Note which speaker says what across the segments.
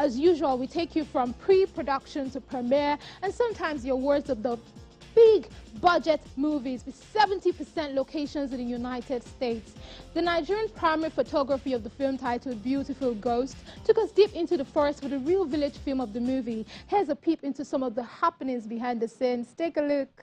Speaker 1: As usual, we take you from pre-production to premiere, and sometimes your words of the big budget movies with 70% locations in the United States. The Nigerian primary photography of the film, titled Beautiful Ghost, took us deep into the forest with a real village film of the movie. Here's a peep into some of the happenings behind the scenes. Take a look.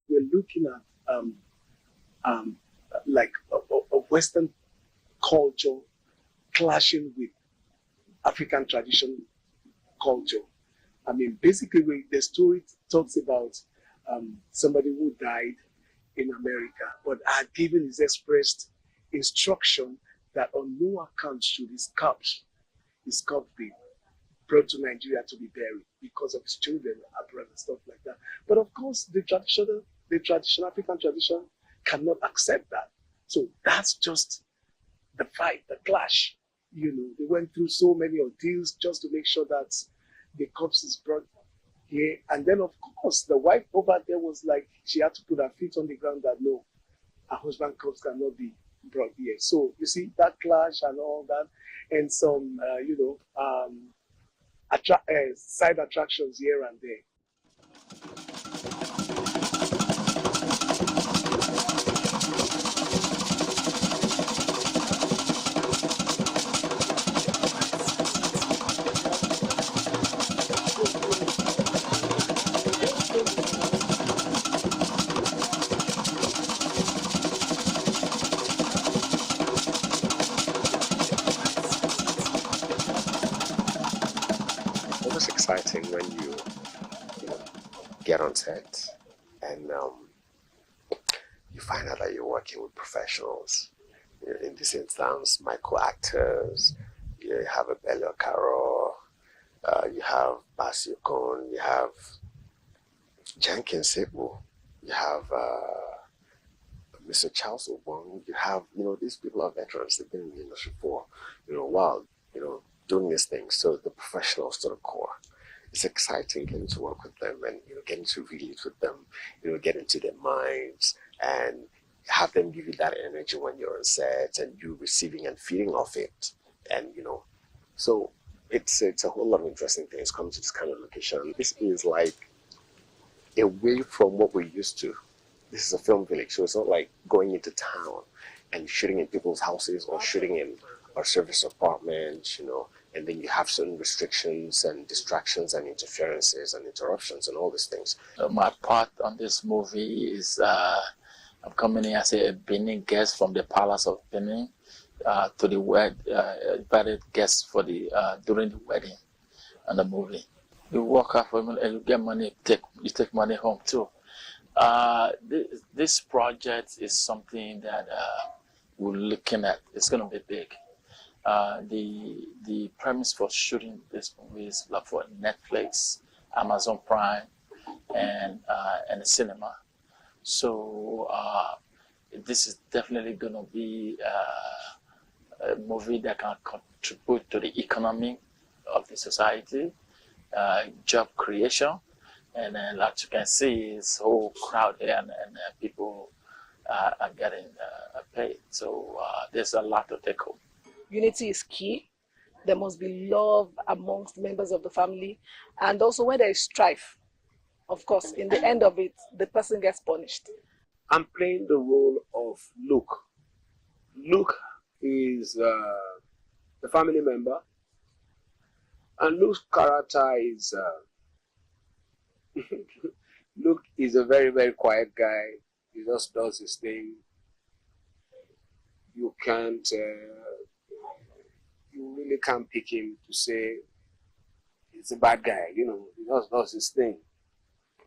Speaker 2: We're looking at like a Western culture clashing with African tradition culture. I mean, basically, the story talks about somebody who died in America, but had given his expressed instruction that on no account should his corpse be brought to Nigeria to be buried because of his children abroad and stuff like that. But of course, the traditional African tradition cannot accept that. So that's just the fight, the clash. You know, they went through so many ordeals just to make sure that the corpse is brought here. And then, of course, the wife over there was like, she had to put her feet on the ground that no, her husband's corpse cannot be brought here. So you see that clash and all that, and some, side attractions here and there.
Speaker 3: Almost exciting when you get on set and you find out that you're working with professionals. In this instance, Michael actors. You have a Bello Caro, you have Basio Kon, you have Jenkins Sebu, you have Mr. Charles Obong. You have, these people are veterans. They've been in the industry for, a while, doing these things. So the professionals to the core. It's exciting getting to work with them and getting to relate with them, get into their minds and have them give you that energy when you're on set and you receiving and feeding off it. And so it's a whole lot of interesting things coming to this kind of location. This is like away from what we're used to. This is a film village, so it's not like going into town and shooting in people's houses or shooting in a service apartment, and then you have certain restrictions and distractions and interferences and interruptions and all these things.
Speaker 4: My part on this movie is I'm coming in as a Benin guest from the Palace of Benin to the invited guests for the during the wedding and the movie. You work out for and you get money, you take money home too. This project is something that we're looking at. It's going to be big. The premise for shooting this movie is like for Netflix, Amazon Prime, and the cinema. So this is definitely going to be a movie that can contribute to the economy of the society, job creation, and then like you can see, this whole crowd here and people are getting paid. So there's a lot to take home.
Speaker 5: Unity is key. There must be love amongst members of the family. And also when there is strife, of course, in the end of it, the person gets punished.
Speaker 2: I'm playing the role of Luke. Luke is a family member
Speaker 6: And Luke's character is Luke is a very, very quiet guy. He just does his thing. You can't, you really can't pick him to say he's a bad guy. You know, he just does his thing.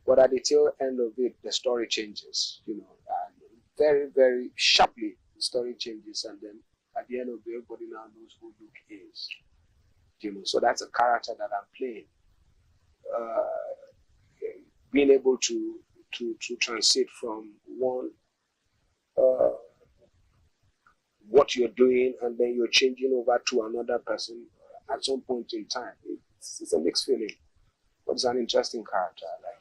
Speaker 6: But at the tail end of it, the story changes. You know, and very, very sharply the story changes, and then at the end of it, everybody now knows who Luke is. You know, so that's a character that I'm playing. Being able to transit from one what you're doing, and then you're changing over to another person at some point in time. It's a mixed feeling, but it's an interesting character. I like.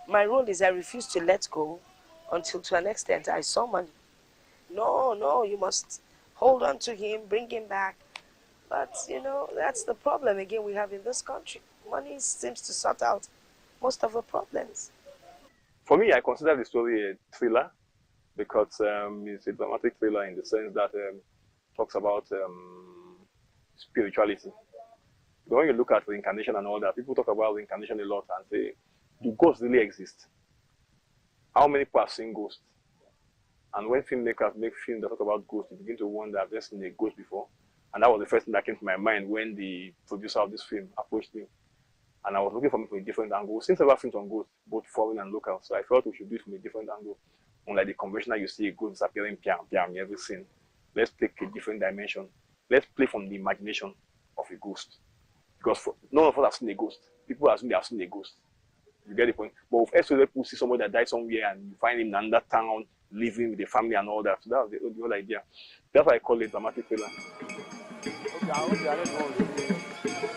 Speaker 7: My rule is I refuse to let go until to an extent I saw money. No, you must hold on to him, bring him back. But, you know, that's the problem again we have in this country. Money seems to sort out most of the problems.
Speaker 8: For me, I consider the story a thriller because it's a dramatic thriller in the sense that talks about spirituality. But when you look at reincarnation and all that, people talk about reincarnation a lot and say, do ghosts really exist? How many people have seen ghosts? And when filmmakers make films that talk about ghosts, you begin to wonder, have they seen a ghost before? And that was the first thing that came to my mind when the producer of this film approached me. And I was looking for me from a different angle. We've seen several films on ghosts, both foreign and local. So I felt we should do it from a different angle. Unlike the conventional, you see a ghost disappearing, in every scene. Let's take a different dimension. Let's play from the imagination of a ghost. Because none of us have seen a ghost. People assume they have seen a ghost. You get the point? But with SOS, people see somebody that died somewhere and you find him in another town, living with the family and all that. So that was the whole idea. That's why I call it dramatic thriller. Okay,